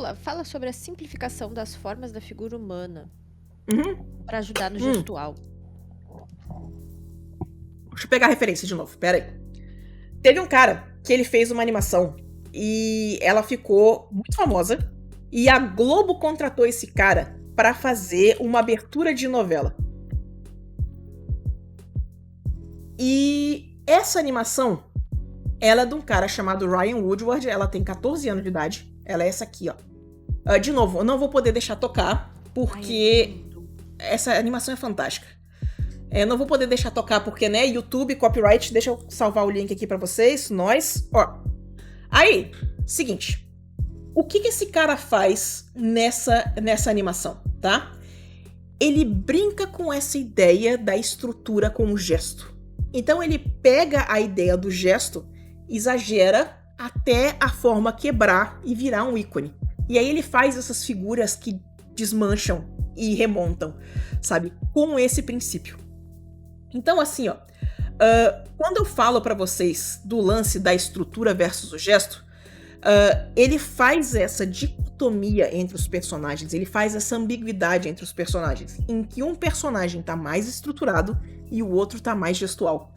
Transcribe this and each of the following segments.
Sula, fala sobre a simplificação das formas da figura humana Uhum. para ajudar no gestual. Deixa eu pegar a referência de novo, pera aí. Teve um cara que ele fez uma animação e ela ficou muito famosa e a Globo contratou esse cara pra fazer uma abertura de novela. E essa animação, ela é de um cara chamado Ryan Woodward, ela tem 14 anos de idade, ela é essa aqui, ó. De novo, eu não vou poder deixar tocar, porque essa animação é fantástica. Eu não vou poder deixar tocar porque, né, YouTube, copyright, deixa eu salvar o link aqui pra vocês, nós, ó. Aí, seguinte, o que esse cara faz nessa animação, tá? Ele brinca com essa ideia da estrutura com o gesto. Então ele pega a ideia do gesto, exagera até a forma quebrar e virar um ícone. E aí ele faz essas figuras que desmancham e remontam, sabe? Com esse princípio. Então, assim, ó, quando eu falo pra vocês do lance da estrutura versus o gesto, ele faz essa dicotomia entre os personagens, ele faz essa ambiguidade entre os personagens, em que um personagem tá mais estruturado e o outro tá mais gestual.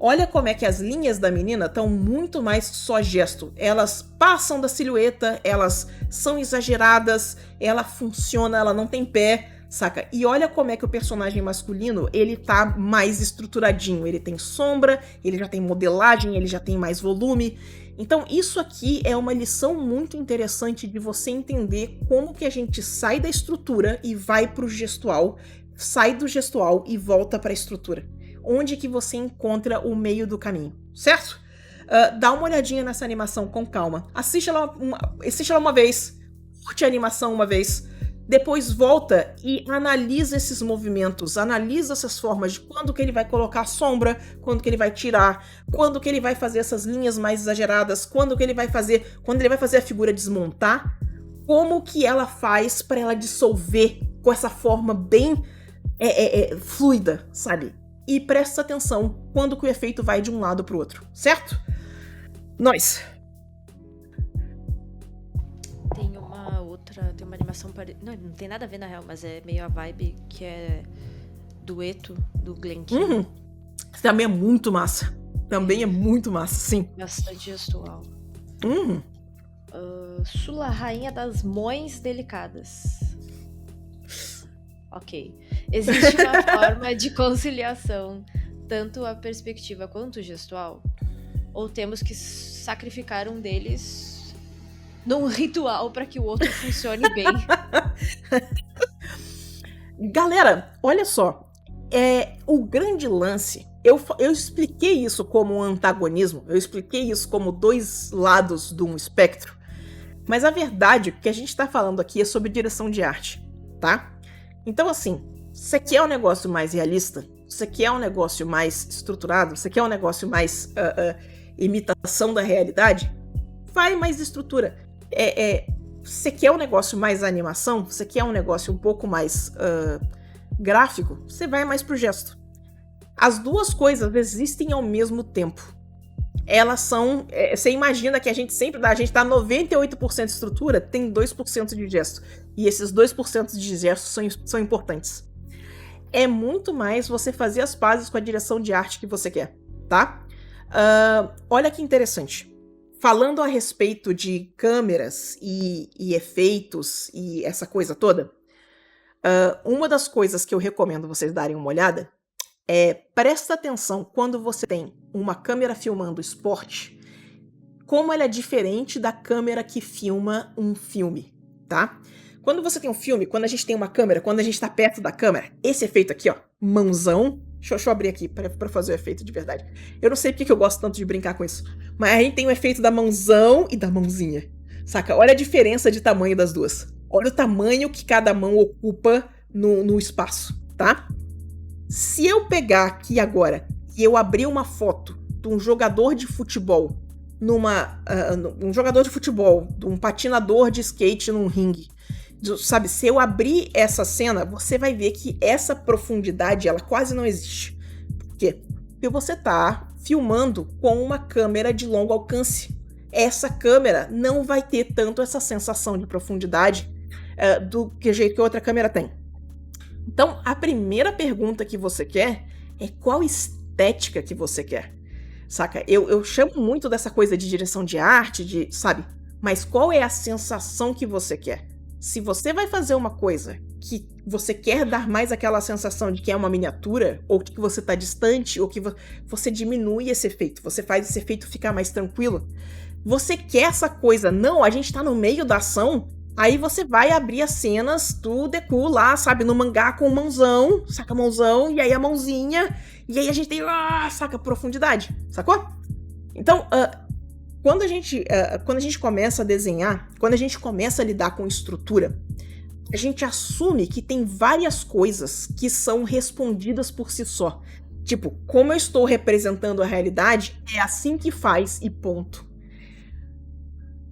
Olha como é que as linhas da menina estão muito mais só gesto. Elas passam da silhueta, elas são exageradas, ela funciona, ela não tem pé, saca? E olha como é que o personagem masculino, ele tá mais estruturadinho. Ele tem sombra, ele já tem modelagem, ele já tem mais volume. Então isso aqui é uma lição muito interessante de você entender como que a gente sai da estrutura e vai pro gestual, sai do gestual e volta pra estrutura. Onde que você encontra o meio do caminho, certo? Dá uma olhadinha nessa animação com calma. Assiste ela uma vez, curte a animação uma vez, depois volta e analisa esses movimentos, analisa essas formas de quando que ele vai colocar sombra, quando que ele vai tirar, quando que ele vai fazer essas linhas mais exageradas, quando ele vai fazer a figura desmontar, como que ela faz para ela dissolver com essa forma bem fluida, sabe? E presta atenção quando que o efeito vai de um lado pro outro, certo? Nós. Tem uma animação não tem nada a ver na real, mas é meio a vibe que é Dueto do Glen Keane. Também é muito massa. Sim. Bastante gestual. Sula, rainha das mães delicadas. Ok. Existe uma forma de conciliação, tanto a perspectiva quanto o gestual? Ou temos que sacrificar um deles num ritual para que o outro funcione bem? Galera, olha só. O grande lance... Eu expliquei isso como um antagonismo, eu expliquei isso como dois lados de um espectro, mas a verdade que a gente tá falando aqui é sobre direção de arte, tá? Então, assim, você quer um negócio mais realista? Você quer um negócio mais estruturado? Você quer um negócio mais imitação da realidade? Vai mais estrutura. Você quer um negócio mais animação? Você quer um negócio um pouco mais gráfico? Você vai mais pro gesto. As duas coisas existem ao mesmo tempo. Elas são... você imagina que a gente tá 98% de estrutura, tem 2% de gesto. E esses 2% de gesto são importantes. É muito mais você fazer as pazes com a direção de arte que você quer, tá? Olha que interessante. Falando a respeito de câmeras e efeitos e essa coisa toda, uma das coisas que eu recomendo vocês darem uma olhada presta atenção quando você tem uma câmera filmando esporte, como ela é diferente da câmera que filma um filme, tá? Quando você tem um filme, quando a gente tem uma câmera, quando a gente tá perto da câmera, esse efeito aqui, ó, mãozão, deixa eu abrir aqui pra fazer o efeito de verdade. Eu não sei porque que eu gosto tanto de brincar com isso, mas a gente tem o efeito da mãozão e da mãozinha, saca? Olha a diferença de tamanho das duas. Olha o tamanho que cada mão ocupa no espaço, tá? Se eu pegar aqui agora e eu abrir uma foto de um jogador de futebol um jogador de futebol, de um patinador de skate num ringue, sabe? Se eu abrir essa cena, você vai ver que essa profundidade, ela quase não existe. Por quê? Porque você tá filmando com uma câmera de longo alcance. essa câmera não vai ter tanto essa sensação de profundidade do que jeito que a outra câmera tem. Então, a primeira pergunta que você quer é qual estética que você quer, saca? Eu chamo muito dessa coisa de direção de arte, sabe? Mas qual é a sensação que você quer? Se você vai fazer uma coisa que você quer dar mais aquela sensação de que é uma miniatura, ou que você tá distante, ou que você diminui esse efeito, você faz esse efeito ficar mais tranquilo. Você quer essa coisa, não, a gente tá no meio da ação, aí você vai abrir as cenas do Deku lá, sabe, no mangá com mãozão, saca a mãozão, e aí a mãozinha, e aí a gente tem, saca, profundidade, sacou? Então, quando a gente começa a desenhar, quando a gente começa a lidar com estrutura, a gente assume que tem várias coisas que são respondidas por si só. Tipo, como eu estou representando a realidade, é assim que faz e ponto.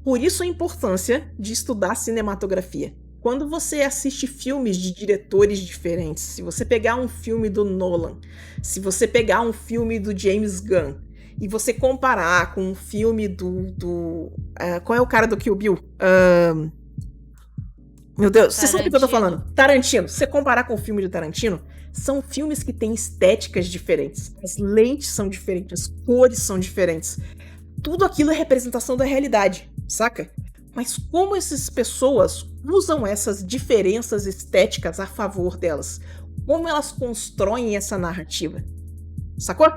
Por isso a importância de estudar cinematografia. Quando você assiste filmes de diretores diferentes, se você pegar um filme do Nolan, se você pegar um filme do James Gunn, e você comparar com um filme qual é o cara do Kill Bill? Meu Deus, você sabe o que eu tô falando? Tarantino. Se você comparar com o filme de Tarantino, são filmes que têm estéticas diferentes. As lentes são diferentes, as cores são diferentes. Tudo aquilo é representação da realidade, saca? Mas como essas pessoas usam essas diferenças estéticas a favor delas? Como elas constroem essa narrativa? Sacou?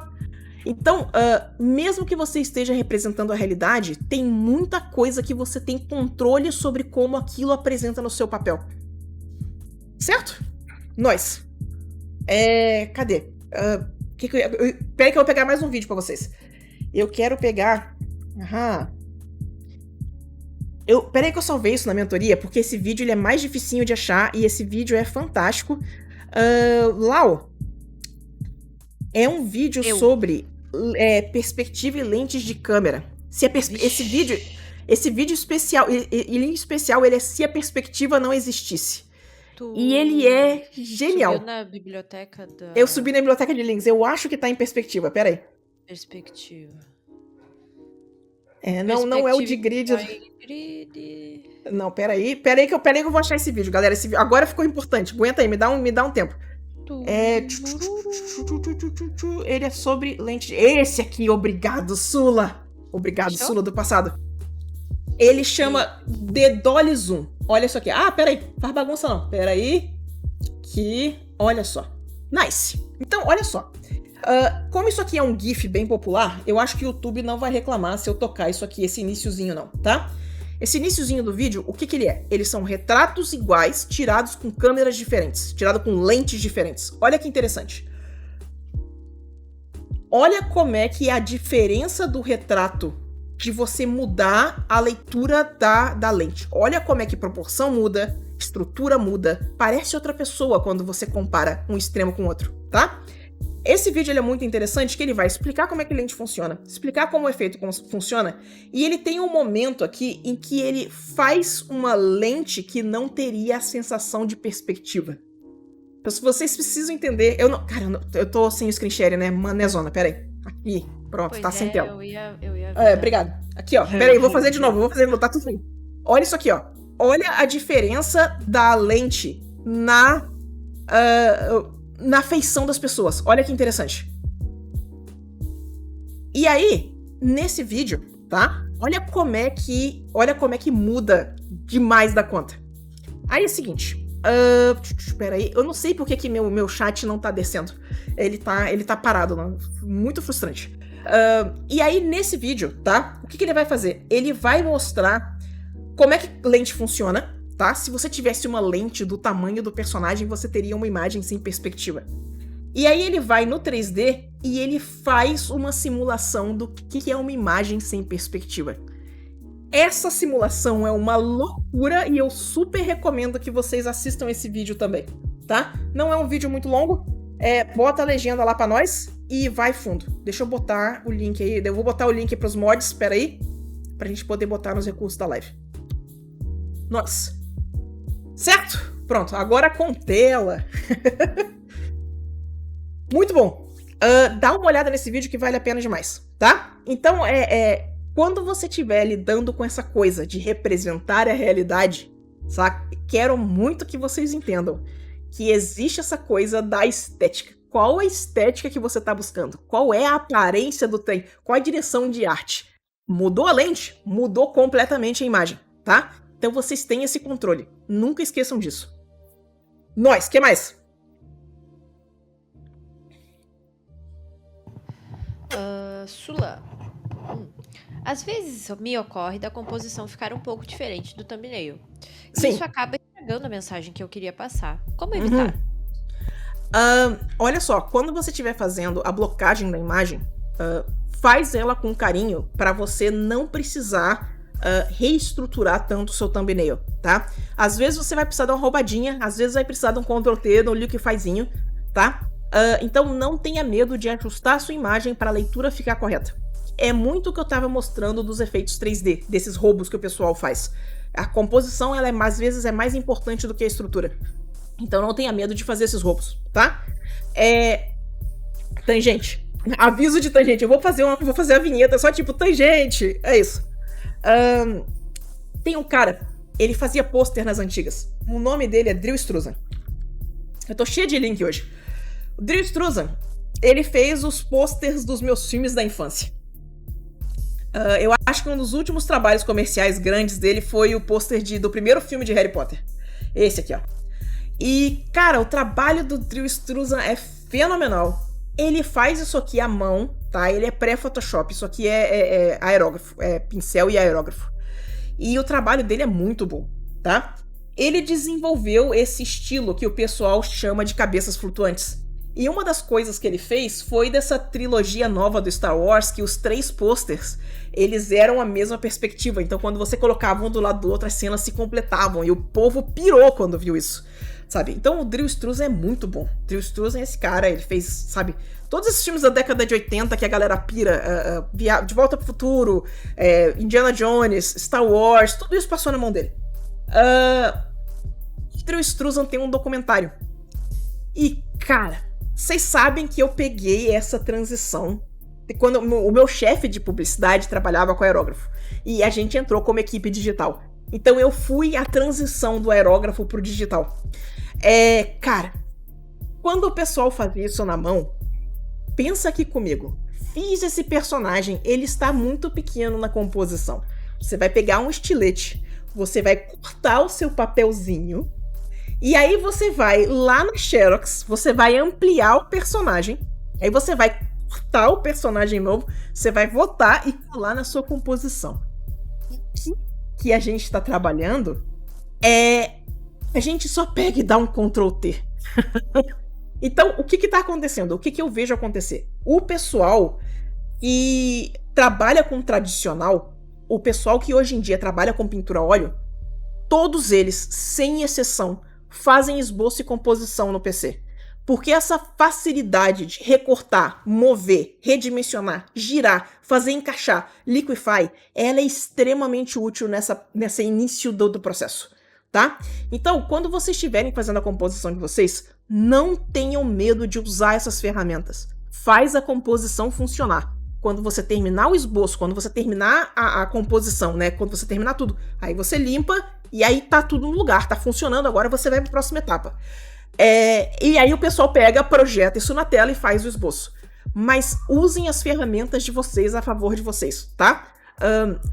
Então, mesmo que você esteja representando a realidade, tem muita coisa que você tem controle sobre como aquilo apresenta no seu papel. Certo? Nós. Cadê? Peraí que eu vou pegar mais um vídeo pra vocês. Eu quero pegar... Peraí que eu salvei isso na mentoria, porque esse vídeo ele é mais dificinho de achar e esse vídeo é fantástico. Lau, é um vídeo sobre perspectiva e lentes de câmera. Esse vídeo especial, ele em especial, ele é se a perspectiva não existisse. E ele é genial. Subiu na biblioteca da... Eu subi na biblioteca de links, eu acho que tá em perspectiva, peraí. Perspectiva. Não é o de grid. Não, peraí que eu vou achar esse vídeo, galera. Agora ficou importante. Aguenta aí, me dá um tempo. Ele é sobre lente. Esse aqui, obrigado, Sula. Obrigado, Show? Sula do passado. Ele chama The Dolly Zoom. Olha isso aqui. Peraí, faz bagunça não. Peraí. Olha só. Nice. Então, olha só. Como isso aqui é um GIF bem popular, eu acho que o YouTube não vai reclamar se eu tocar isso aqui, esse iniciozinho não, tá? Esse iniciozinho do vídeo, o que ele é? Eles são retratos iguais, tirados com câmeras diferentes, tirados com lentes diferentes. Olha que interessante. Olha como é que é a diferença do retrato de você mudar a leitura da lente. Olha como é que proporção muda, estrutura muda, parece outra pessoa quando você compara um extremo com o outro, tá? Esse vídeo ele é muito interessante, que ele vai explicar como é que a lente funciona, explicar como o efeito funciona, e ele tem um momento aqui em que ele faz uma lente que não teria a sensação de perspectiva. Então, se vocês precisam entender... eu tô sem o screen share, né? Manezona, peraí. Aqui, pronto, tá sem tela. Eu ia obrigado. Aqui, ó, peraí, vou fazer de novo, tá tudo bem. Olha isso aqui, ó. Olha a diferença da lente na feição das pessoas. Olha que interessante. E aí, nesse vídeo, tá? Olha como é que muda demais da conta. Aí é o seguinte. Espera aí. Eu não sei por que meu chat não tá descendo. Ele tá parado, não? Muito frustrante. E aí, nesse vídeo, tá? O que ele vai fazer? Ele vai mostrar como é que lente funciona, tá? Se você tivesse uma lente do tamanho do personagem, você teria uma imagem sem perspectiva. E aí ele vai no 3D e ele faz uma simulação do que é uma imagem sem perspectiva. Essa simulação é uma loucura e eu super recomendo que vocês assistam esse vídeo também, tá? Não é um vídeo muito longo, bota a legenda lá pra nós e vai fundo. Deixa eu botar o link aí, eu vou botar o link pros mods, espera aí, pra gente poder botar nos recursos da live. Nossa. Certo? Pronto, agora com tela. Muito bom. Dá uma olhada nesse vídeo que vale a pena demais, tá? Então, quando você estiver lidando com essa coisa de representar a realidade, sabe? Quero muito que vocês entendam que existe essa coisa da estética. Qual a estética que você está buscando? Qual é a aparência do trem? Qual a direção de arte? Mudou a lente? Mudou completamente a imagem, tá? Então vocês têm esse controle. Nunca esqueçam disso. Nós, que mais? Sula. Às vezes me ocorre da composição ficar um pouco diferente do thumbnail. Sim. Isso acaba estragando a mensagem que eu queria passar. Como evitar? Olha só, quando você estiver fazendo a blocagem da imagem, faz ela com carinho para você não precisar reestruturar tanto o seu thumbnail, tá? Às vezes você vai precisar de uma roubadinha, às vezes vai precisar de um Ctrl+T, no liquifizinho, tá? Então não tenha medo de ajustar a sua imagem para a leitura ficar correta. É muito o que eu estava mostrando dos efeitos 3D, desses roubos que o pessoal faz. A composição, ela às vezes é mais importante do que a estrutura. Então não tenha medo de fazer esses roubos, tá? Tangente. Aviso de tangente. Eu vou fazer a vinheta só tipo tangente. É isso. Tem um cara, ele fazia pôster nas antigas. O nome dele é Drew Struzan. Eu tô cheia de link hoje. O Drew Struzan, ele fez os pôsteres dos meus filmes da infância. Eu acho que um dos últimos trabalhos comerciais grandes dele foi o pôster do primeiro filme de Harry Potter. Esse aqui, ó. E, cara, o trabalho do Drew Struzan é fenomenal. Ele faz isso aqui à mão, tá? Ele é pré-Photoshop. Isso aqui é aerógrafo. É pincel e aerógrafo. E o trabalho dele é muito bom, tá? Ele desenvolveu esse estilo que o pessoal chama de cabeças flutuantes. E uma das coisas que ele fez foi dessa trilogia nova do Star Wars, que os 3 posters, eles eram a mesma perspectiva. Então, quando você colocava um do lado do outro, as cenas se completavam. E o povo pirou quando viu isso, sabe? Então, o Drew Struzan é muito bom. Drew Struzan é esse cara, ele fez, sabe? Todos esses filmes da década de 80 que a galera pira, De Volta pro Futuro, Indiana Jones, Star Wars, tudo isso passou na mão dele. Drew Struzan tem um documentário. E, cara, vocês sabem que eu peguei essa transição quando o meu chefe de publicidade trabalhava com aerógrafo. E a gente entrou como equipe digital. Então eu fui a transição do aerógrafo pro digital. Cara, quando o pessoal fazia isso na mão, pensa aqui comigo. Fiz esse personagem, ele está muito pequeno na composição. Você vai pegar um estilete, você vai cortar o seu papelzinho, e aí você vai lá na Xerox, você vai ampliar o personagem, aí você vai cortar o personagem novo, você vai botar e colar na sua composição. O que a gente está trabalhando a gente só pega e dá um Ctrl+T. Então, o que está acontecendo? O que eu vejo acontecer? O pessoal que trabalha com tradicional, o pessoal que hoje em dia trabalha com pintura a óleo, todos eles, sem exceção, fazem esboço e composição no PC. Porque essa facilidade de recortar, mover, redimensionar, girar, fazer encaixar, liquify, ela é extremamente útil nessa início do processo, tá? Então, quando vocês estiverem fazendo a composição de vocês, não tenham medo de usar essas ferramentas. Faz a composição funcionar. Quando você terminar o esboço, quando você terminar a composição, né? Quando você terminar tudo, aí você limpa e aí tá tudo no lugar, tá funcionando, agora você vai pra próxima etapa. E aí o pessoal pega, projeta isso na tela e faz o esboço. Mas usem as ferramentas de vocês a favor de vocês, tá?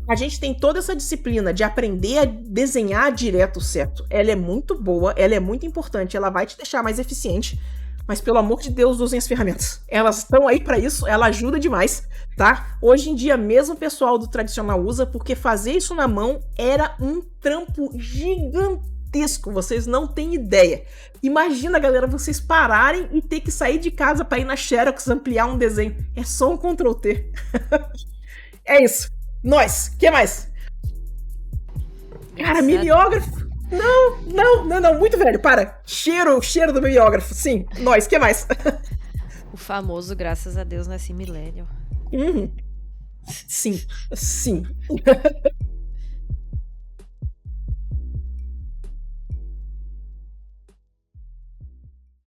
A gente tem toda essa disciplina de aprender a desenhar direto certo. Ela é muito boa, ela é muito importante, ela vai te deixar mais eficiente. Mas, pelo amor de Deus, usem as ferramentas. Elas estão aí pra isso, ela ajuda demais, tá? Hoje em dia, mesmo o pessoal do tradicional usa, porque fazer isso na mão era um trampo gigantesco. Vocês não têm ideia. Imagina, galera, vocês pararem e ter que sair de casa pra ir na Xerox ampliar um desenho. É só um Ctrl+T. É isso. Nós. O que mais? Cara, mimeógrafo. Não, muito velho, para. Cheiro do mimeógrafo, sim. Nós, o que mais? O famoso, graças a Deus, nasci millennial. Sim.